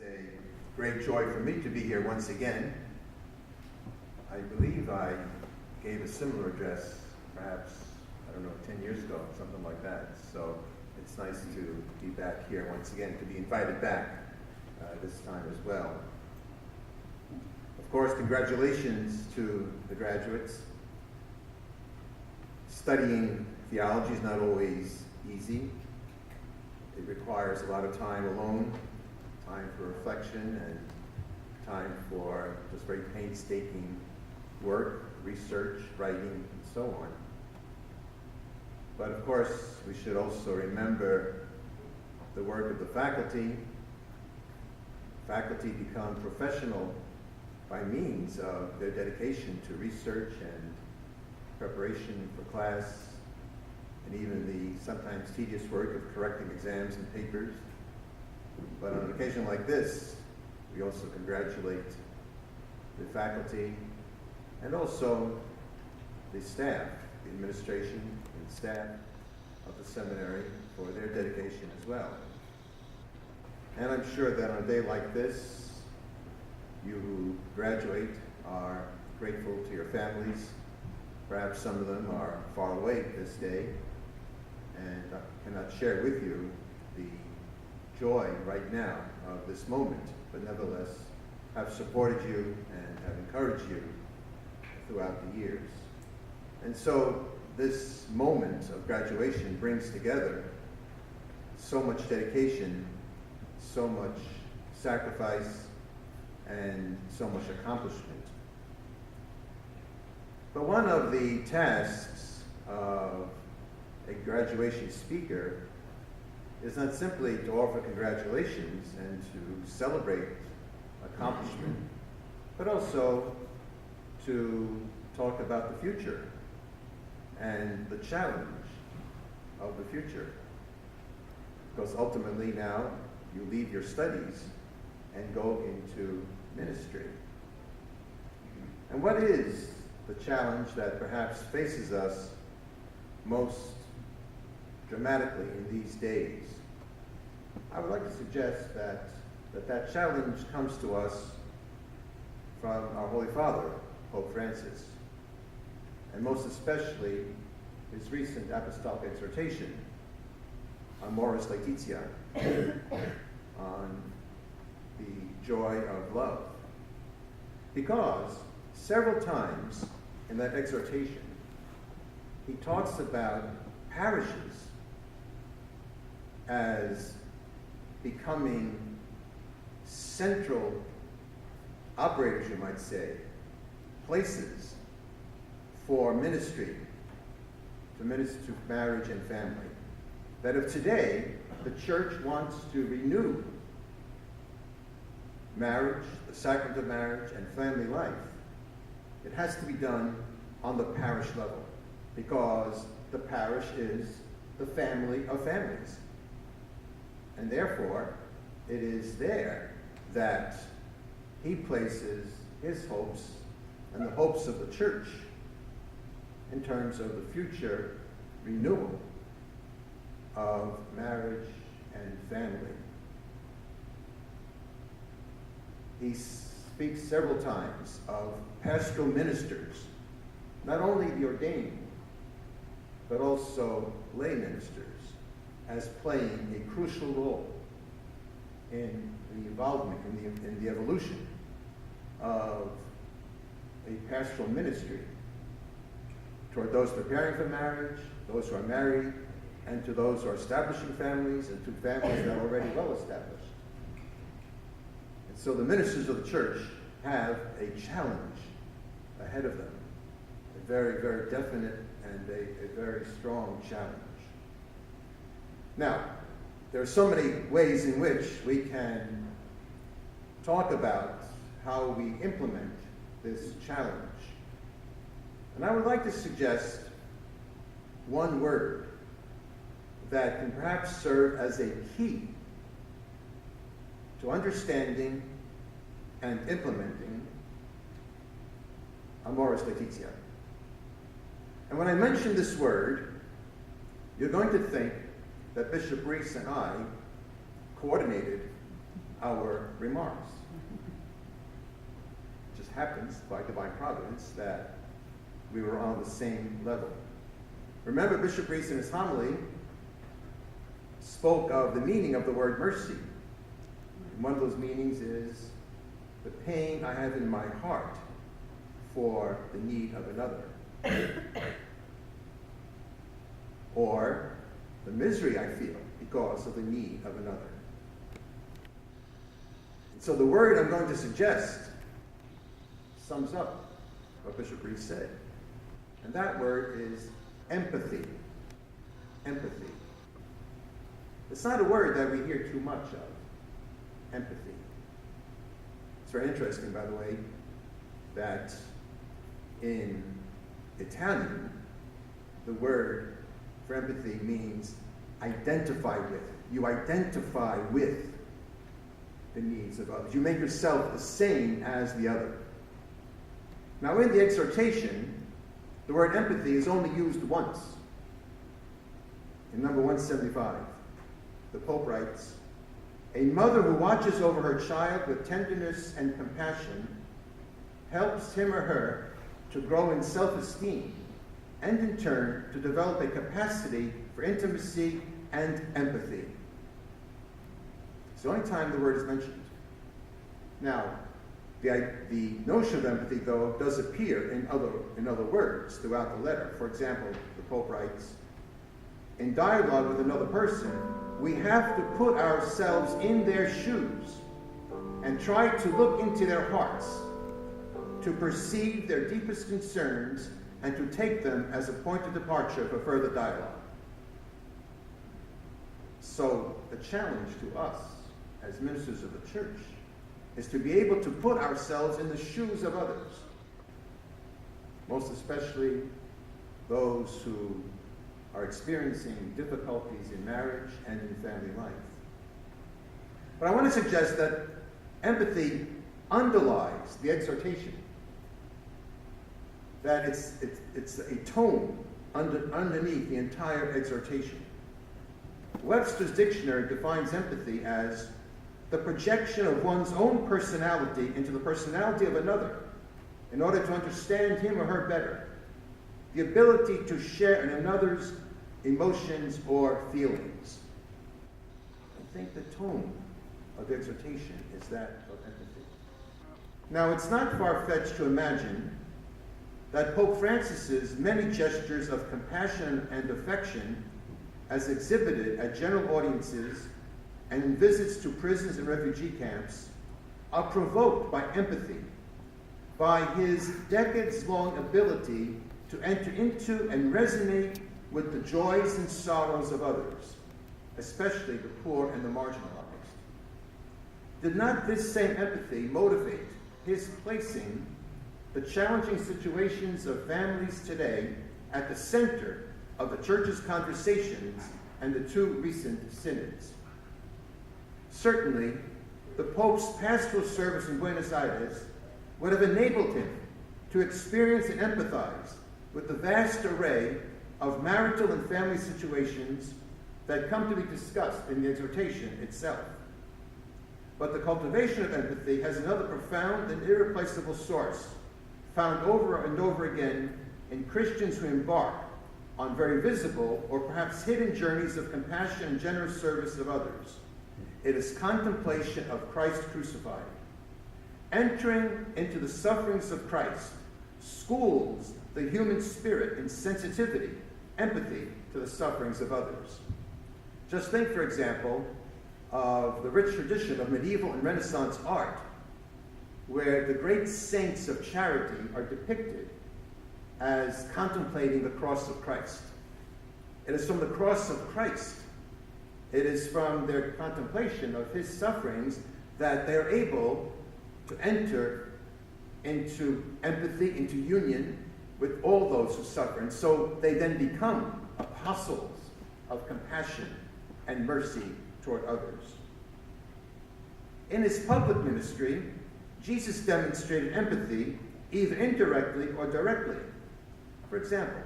a great joy for me to be here once again. I believe I gave a similar address perhaps, 10 years ago, something like that. So it's nice to be back here once again, to be invited back this time as well. Of course, congratulations to the graduates. Studying theology is not always easy. It requires a lot of time alone, time for reflection, and time for just very painstaking work, research, writing, and so on. But of course, we should also remember the work of the faculty. Faculty become professional by means of their dedication to research and preparation for class, and even the sometimes tedious work of correcting exams and papers. But on an occasion like this, we also congratulate the faculty and also the staff, the administration and staff of the seminary for their dedication as well. And I'm sure that on a day like this, you who graduate are grateful to your families. Perhaps some of them are far away this day and cannot share with you the joy right now of this moment, but nevertheless have supported you and have encouraged you throughout the years. And so this moment of graduation brings together so much dedication, so much sacrifice, and so much accomplishment. But one of the tasks of a graduation speaker is not simply to offer congratulations and to celebrate accomplishment, but also to talk about the future and the challenge of the future. Because ultimately now you leave your studies and go into ministry. And what is the challenge that perhaps faces us most dramatically in these days? I would like to suggest that challenge comes to us from our Holy Father, Pope Francis, and most especially his recent apostolic exhortation on Amoris Laetitia, on the joy of love. Because several times in that exhortation, he talks about parishes as becoming central operators, you might say, places for ministry, to minister to marriage and family. That if today the church wants to renew marriage, the sacrament of marriage, and family life, it has to be done on the parish level, because the parish is the family of families. And therefore, it is there that he places his hopes and the hopes of the church in terms of the future renewal of marriage and family. He speaks several times of pastoral ministers, not only the ordained, but also lay ministers, as playing a crucial role in the involvement, in the evolution of a pastoral ministry toward those preparing for marriage, those who are married, and to those who are establishing families, and to families that are already well established. And so the ministers of the church have a challenge ahead of them, a very, very definite and a very strong challenge. Now, there are so many ways in which we can talk about how we implement this challenge. And I would like to suggest one word that can perhaps serve as a key to understanding and implementing Amoris Laetitia. And when I mention this word, you're going to think that Bishop Reese and I coordinated our remarks. It just happens by divine providence that we were on the same level. Remember, Bishop Reese in his homily spoke of the meaning of the word mercy. And one of those meanings is the pain I have in my heart for the need of another. Or the misery I feel because of the need of another. And so the word I'm going to suggest sums up what Bishop Reese said. And that word is empathy. Empathy. It's not a word that we hear too much of. Empathy. It's very interesting, by the way, that in Italian, the word for empathy means identify with. You identify with the needs of others. You make yourself the same as the other. Now, in the exhortation, the word empathy is only used once. In number 175, the Pope writes, "A mother who watches over her child with tenderness and compassion helps him or her to grow in self-esteem and in turn to develop a capacity for intimacy and empathy." It's the only time the word is mentioned. Now, the notion of empathy, though, does appear in other words throughout the letter. For example, the Pope writes, "In dialogue with another person, we have to put ourselves in their shoes and try to look into their hearts, to perceive their deepest concerns and to take them as a point of departure for further dialogue." So the challenge to us as ministers of the church is to be able to put ourselves in the shoes of others, most especially those who are experiencing difficulties in marriage and in family life. But I want to suggest that empathy underlies the exhortation, that it's a tone underneath the entire exhortation. Webster's dictionary defines empathy as the projection of one's own personality into the personality of another in order to understand him or her better, the ability to share in another's emotions or feelings. I think the tone of the exhortation is that of empathy. Now, it's not far-fetched to imagine that Pope Francis's many gestures of compassion and affection, as exhibited at general audiences and in visits to prisons and refugee camps, are provoked by empathy, by his decades-long ability to enter into and resonate with the joys and sorrows of others, especially the poor and the marginalized. Did not this same empathy motivate his placing the challenging situations of families today at the center of the Church's conversations and the two recent synods? Certainly, the Pope's pastoral service in Buenos Aires would have enabled him to experience and empathize with the vast array of marital and family situations that come to be discussed in the exhortation itself. But the cultivation of empathy has another profound and irreplaceable source, found over and over again in Christians who embark on very visible or perhaps hidden journeys of compassion and generous service of others. It is contemplation of Christ crucified. Entering into the sufferings of Christ schools the human spirit in sensitivity, empathy to the sufferings of others. Just think, for example, of the rich tradition of medieval and Renaissance art, where the great saints of charity are depicted as contemplating the cross of Christ. It is from the cross of Christ, it is from their contemplation of his sufferings that they're able to enter into empathy, into union with all those who suffer. And so they then become apostles of compassion and mercy toward others. In his public ministry, Jesus demonstrated empathy either indirectly or directly. For example,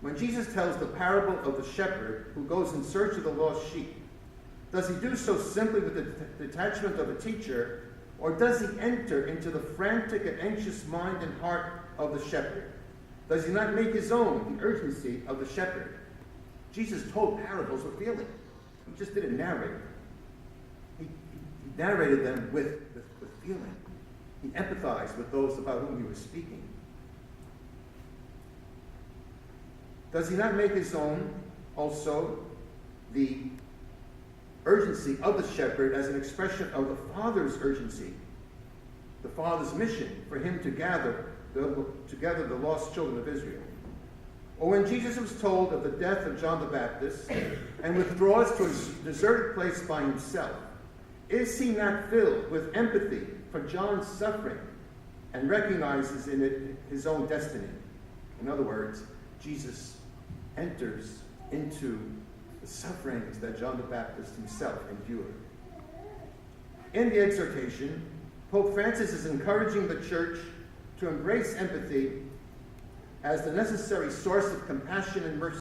when Jesus tells the parable of the shepherd who goes in search of the lost sheep, Does he do so simply with the detachment of a teacher, or does he enter into the frantic and anxious mind and heart of the shepherd? Does he not make his own the urgency of the shepherd? Jesus told parables with feeling. He just didn't narrate. He narrated them with feeling. He empathized with those about whom he was speaking. Does he not make his own also the urgency of the shepherd as an expression of the Father's urgency, the Father's mission for him to gather together the lost children of Israel? Or when Jesus was told of the death of John the Baptist and withdraws to a deserted place by himself, is he not filled with empathy for John's suffering and recognizes in it his own destiny? In other words, Jesus enters into the sufferings that John the Baptist himself endured. In the exhortation, Pope Francis is encouraging the Church to embrace empathy as the necessary source of compassion and mercy